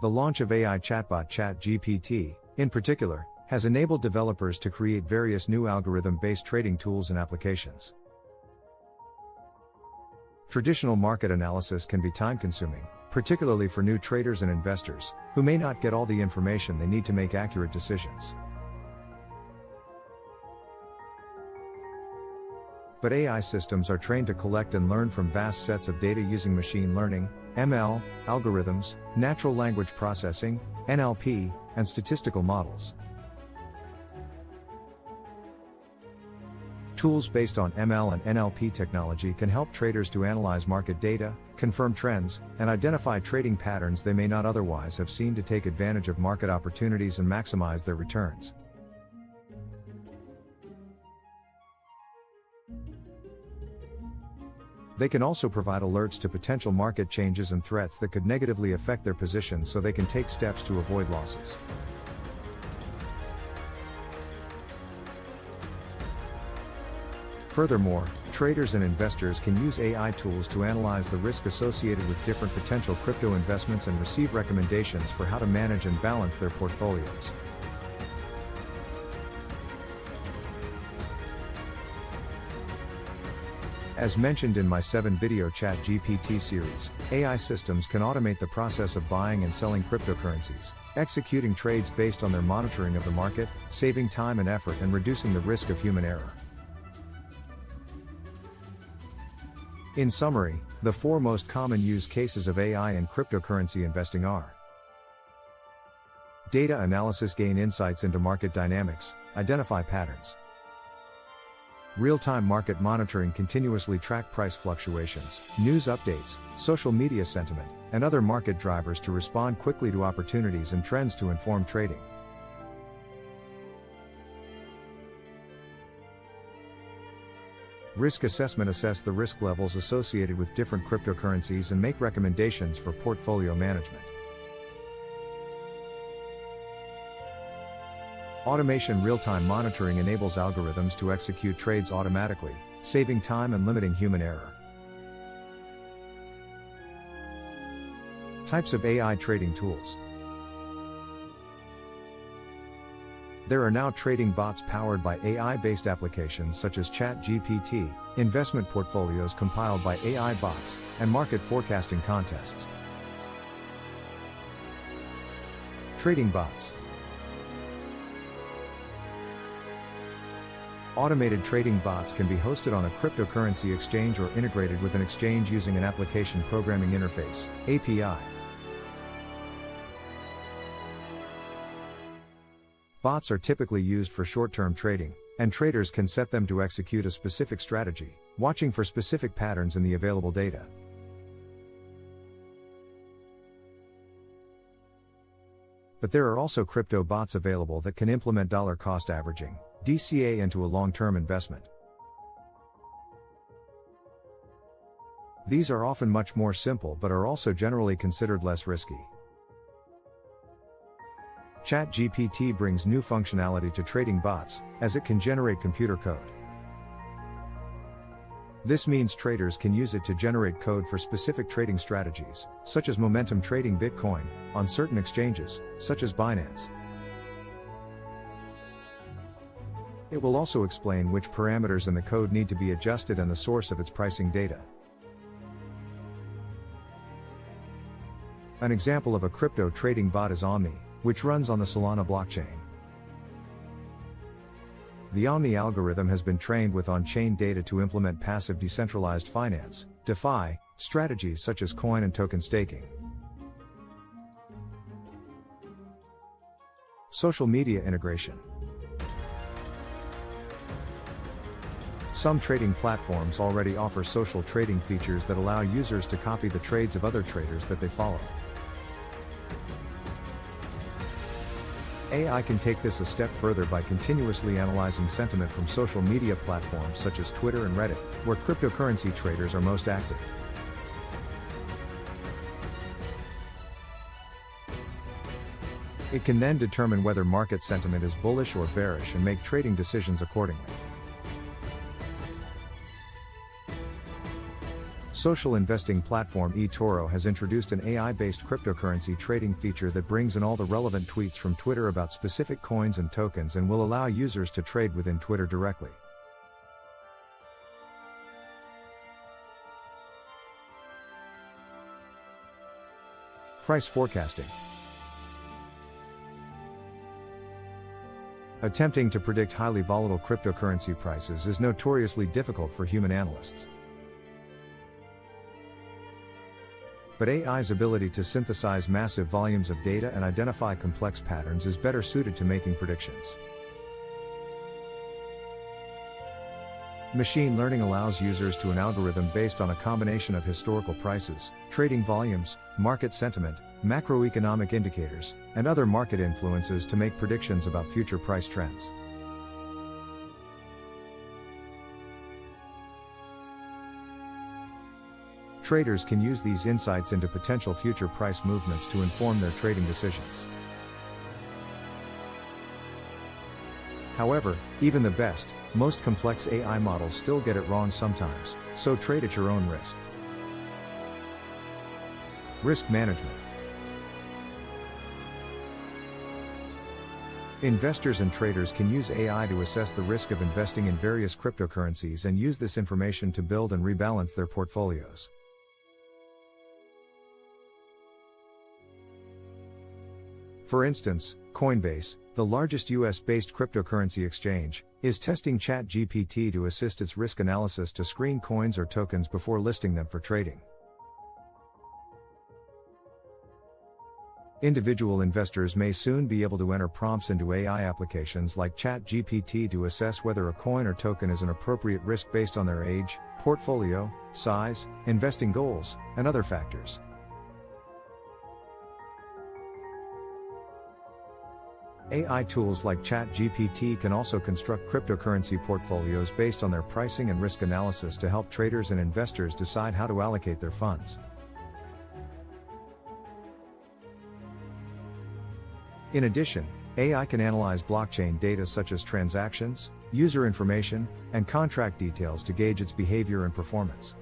The launch of AI chatbot ChatGPT, in particular, has enabled developers to create various new algorithm-based trading tools and applications. Traditional market analysis can be time-consuming, particularly for new traders and investors, who may not get all the information they need to make accurate decisions. But AI systems are trained to collect and learn from vast sets of data using machine learning, ML, algorithms, natural language processing, NLP, and statistical models. Tools based on ML and NLP technology can help traders to analyze market data, confirm trends, and identify trading patterns they may not otherwise have seen to take advantage of market opportunities and maximize their returns. They can also provide alerts to potential market changes and threats that could negatively affect their positions so they can take steps to avoid losses. Furthermore, traders and investors can use AI tools to analyze the risk associated with different potential crypto investments and receive recommendations for how to manage and balance their portfolios. As mentioned in my 7-video ChatGPT series, AI systems can automate the process of buying and selling cryptocurrencies, executing trades based on their monitoring of the market, saving time and effort and reducing the risk of human error. In summary, the 4 most common use cases of AI in cryptocurrency investing are: data analysis, gain insights into market dynamics, identify patterns; real-time market monitoring, continuously track price fluctuations, news updates, social media sentiment, and other market drivers to respond quickly to opportunities and trends to inform trading; risk assessment, assess the risk levels associated with different cryptocurrencies and make recommendations for portfolio management; automation, real-time monitoring enables algorithms to execute trades automatically, saving time and limiting human error. Types of AI trading tools. There are now trading bots powered by AI-based applications such as ChatGPT, investment portfolios compiled by AI bots, and market forecasting contests. Trading bots. Automated trading bots can be hosted on a cryptocurrency exchange or integrated with an exchange using an application programming interface, API. Bots are typically used for short-term trading, and traders can set them to execute a specific strategy, watching for specific patterns in the available data. But there are also crypto bots available that can implement dollar cost averaging, DCA, into a long-term investment. These are often much more simple but are also generally considered less risky. ChatGPT brings new functionality to trading bots, as it can generate computer code. This means traders can use it to generate code for specific trading strategies, such as momentum trading Bitcoin, on certain exchanges, such as Binance. It will also explain which parameters in the code need to be adjusted and the source of its pricing data. An example of a crypto trading bot is Omni, which runs on the Solana blockchain. The Omni algorithm has been trained with on-chain data to implement passive decentralized finance, DeFi, strategies such as coin and token staking. Social media integration. Some trading platforms already offer social trading features that allow users to copy the trades of other traders that they follow. AI can take this a step further by continuously analyzing sentiment from social media platforms such as Twitter and Reddit, where cryptocurrency traders are most active. It can then determine whether market sentiment is bullish or bearish and make trading decisions accordingly. Social investing platform eToro has introduced an AI-based cryptocurrency trading feature that brings in all the relevant tweets from Twitter about specific coins and tokens and will allow users to trade within Twitter directly. Price forecasting. Attempting to predict highly volatile cryptocurrency prices is notoriously difficult for human analysts. But AI's ability to synthesize massive volumes of data and identify complex patterns is better suited to making predictions. Machine learning allows users to an algorithm based on a combination of historical prices, trading volumes, market sentiment, macroeconomic indicators, and other market influences to make predictions about future price trends. Traders can use these insights into potential future price movements to inform their trading decisions. However, even the best, most complex AI models still get it wrong sometimes, so trade at your own risk. Risk management. Investors and traders can use AI to assess the risk of investing in various cryptocurrencies and use this information to build and rebalance their portfolios. For instance, Coinbase, the largest US-based cryptocurrency exchange, is testing ChatGPT to assist its risk analysis to screen coins or tokens before listing them for trading. Individual investors may soon be able to enter prompts into AI applications like ChatGPT to assess whether a coin or token is an appropriate risk based on their age, portfolio, size, investing goals, and other factors. AI tools like ChatGPT can also construct cryptocurrency portfolios based on their pricing and risk analysis to help traders and investors decide how to allocate their funds. In addition, AI can analyze blockchain data such as transactions, user information, and contract details to gauge its behavior and performance.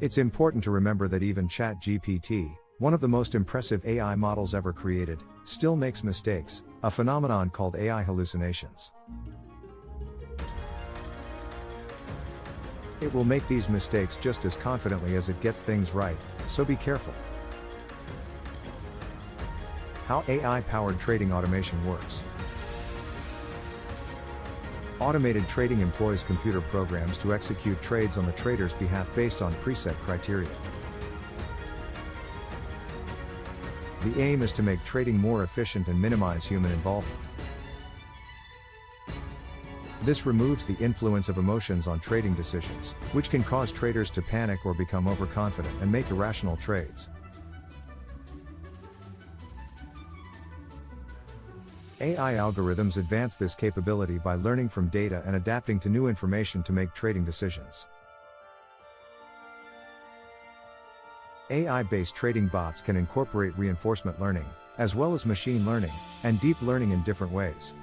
It's important to remember that even ChatGPT, one of the most impressive AI models ever created, still makes mistakes, a phenomenon called AI hallucinations. It will make these mistakes just as confidently as it gets things right, so be careful. How AI-powered trading automation works. Automated trading employs computer programs to execute trades on the trader's behalf based on preset criteria. The aim is to make trading more efficient and minimize human involvement. This removes the influence of emotions on trading decisions, which can cause traders to panic or become overconfident and make irrational trades. AI algorithms advance this capability by learning from data and adapting to new information to make trading decisions. AI-based trading bots can incorporate reinforcement learning, as well as machine learning, and deep learning in different ways.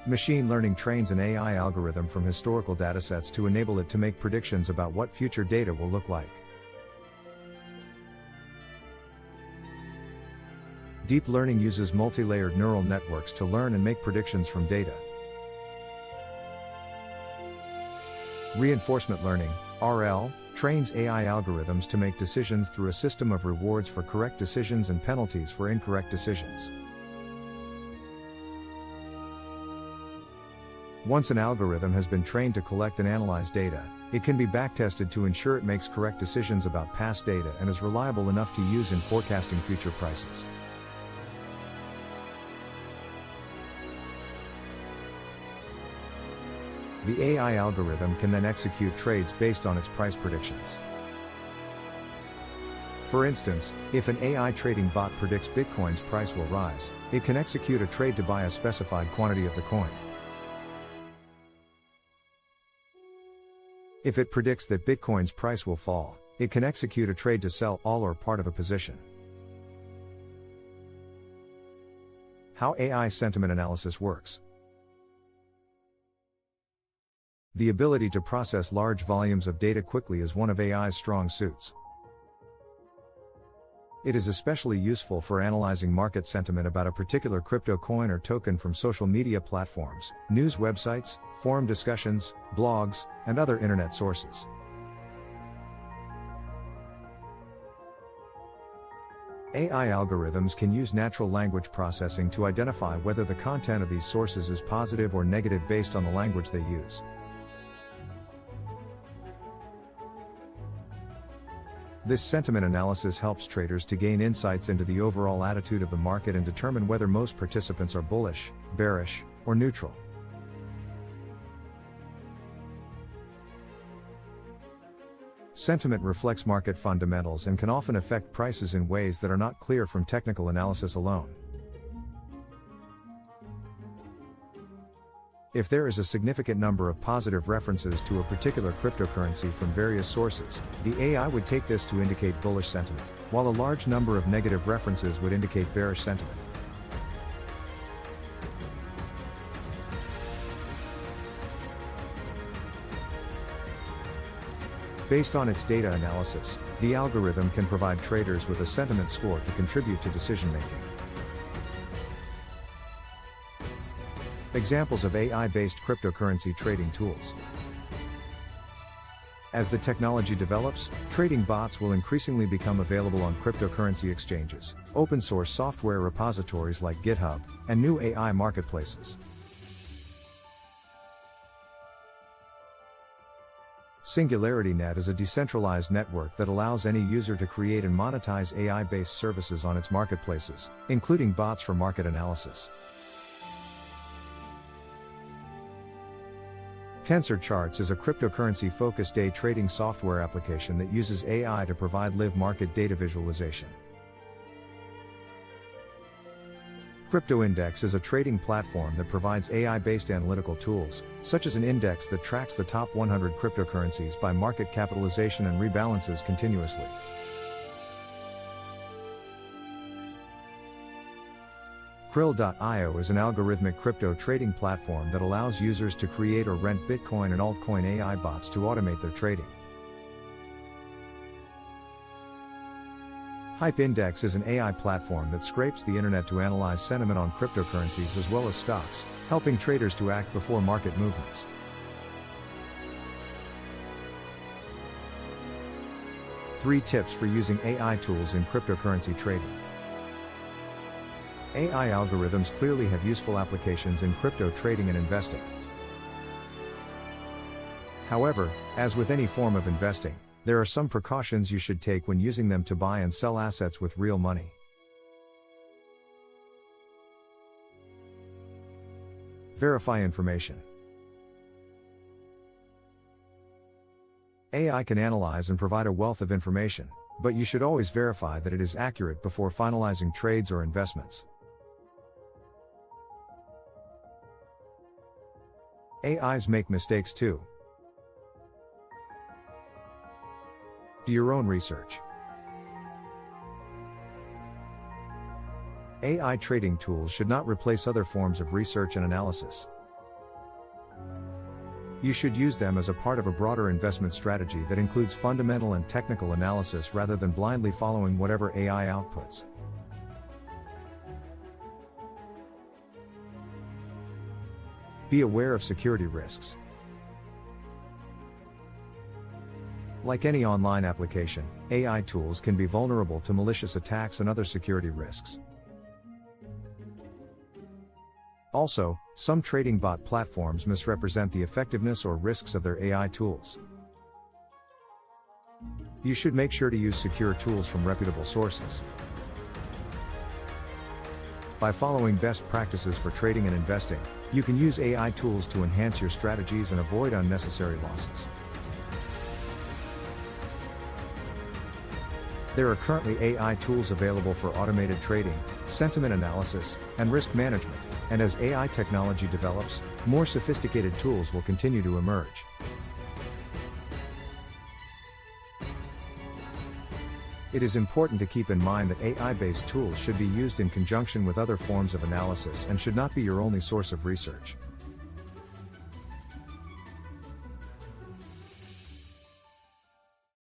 Machine learning trains an AI algorithm from historical datasets to enable it to make predictions about what future data will look like. Deep learning uses multi-layered neural networks to learn and make predictions from data. Reinforcement learning, RL, trains AI algorithms to make decisions through a system of rewards for correct decisions and penalties for incorrect decisions. Once an algorithm has been trained to collect and analyze data, it can be backtested to ensure it makes correct decisions about past data and is reliable enough to use in forecasting future prices. The AI algorithm can then execute trades based on its price predictions. For instance, if an AI trading bot predicts Bitcoin's price will rise, it can execute a trade to buy a specified quantity of the coin. If it predicts that Bitcoin's price will fall, it can execute a trade to sell all or part of a position. How AI sentiment analysis works. the ability to process large volumes of data quickly is one of AI's strong suits. It is especially useful for analyzing market sentiment about a particular crypto coin or token from social media platforms, news websites, forum discussions, blogs, and other internet sources. AI algorithms can use natural language processing to identify whether the content of these sources is positive or negative based on the language they use. This sentiment analysis helps traders to gain insights into the overall attitude of the market and determine whether most participants are bullish, bearish, or neutral. Sentiment reflects market fundamentals and can often affect prices in ways that are not clear from technical analysis alone. If there is a significant number of positive references to a particular cryptocurrency from various sources, the AI would take this to indicate bullish sentiment, while a large number of negative references would indicate bearish sentiment. Based on its data analysis, the algorithm can provide traders with a sentiment score to contribute to decision-making. Examples of AI-based cryptocurrency trading tools. As the technology develops, trading bots will increasingly become available on cryptocurrency exchanges, open-source software repositories like GitHub, and new AI marketplaces. SingularityNet is a decentralized network that allows any user to create and monetize AI-based services on its marketplaces, including bots for market analysis. Tensor Charts is a cryptocurrency-focused day trading software application that uses AI to provide live market data visualization. CryptoIndex is a trading platform that provides AI-based analytical tools, such as an index that tracks the top 100 cryptocurrencies by market capitalization and rebalances continuously. Krill.io is an algorithmic crypto trading platform that allows users to create or rent Bitcoin and altcoin AI bots to automate their trading. HypeIndex is an AI platform that scrapes the internet to analyze sentiment on cryptocurrencies as well as stocks, helping traders to act before market movements. Three tips for using AI tools in cryptocurrency trading. AI algorithms clearly have useful applications in crypto trading and investing. However, as with any form of investing, there are some precautions you should take when using them to buy and sell assets with real money. Verify information. AI can analyze and provide a wealth of information, but you should always verify that it is accurate before finalizing trades or investments. AIs make mistakes too. Do your own research. AI trading tools should not replace other forms of research and analysis. You should use them as a part of a broader investment strategy that includes fundamental and technical analysis rather than blindly following whatever AI outputs. Be aware of security risks. Like any online application, AI tools can be vulnerable to malicious attacks and other security risks. Also, some trading bot platforms misrepresent the effectiveness or risks of their AI tools. You should make sure to use secure tools from reputable sources. By following best practices for trading and investing, you can use AI tools to enhance your strategies and avoid unnecessary losses. There are currently AI tools available for automated trading, sentiment analysis, and risk management, and as AI technology develops, more sophisticated tools will continue to emerge. It is important to keep in mind that AI-based tools should be used in conjunction with other forms of analysis and should not be your only source of research.